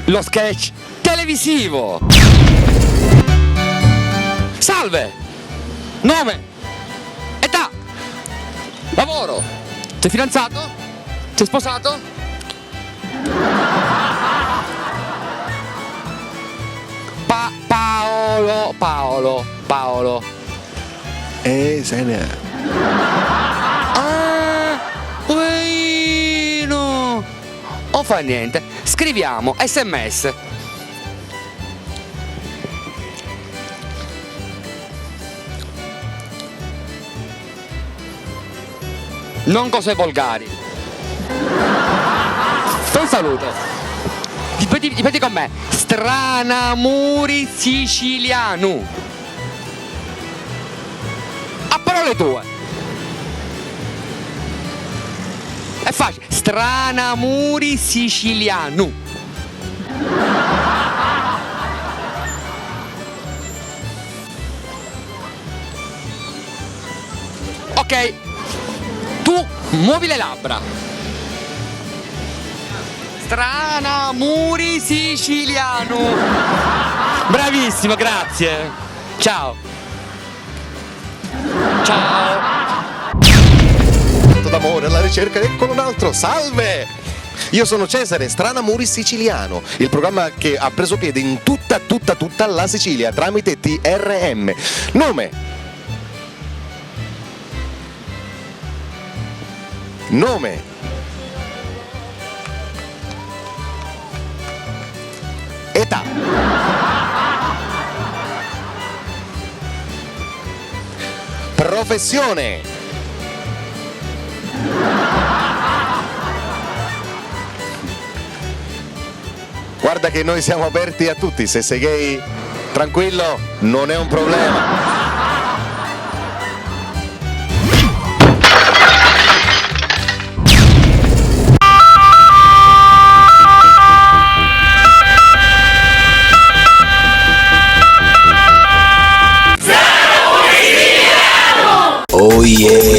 lo sketch televisivo. Salve! Nome? Età? Lavoro? Sei fidanzato? Sei sposato? Paolo. Se ne. Poverino. Non fa niente. Scriviamo SMS. Non cose volgari. Un saluto. Ripeti con me. Stranamuri siciliano. A parole tue. È facile. Stranamuri siciliano. Ok. Tu muovi le labbra. Stranamuri siciliano. Bravissimo, grazie. Ciao. D'amore alla ricerca, eccolo un altro. Salve! Io sono Cesare, Stranamuri Siciliano, il programma che ha preso piede in tutta la Sicilia tramite TRM. Nome. Età. Professione. Guarda che noi siamo aperti a tutti, se sei gay, tranquillo, non è un problema. Oh yeah!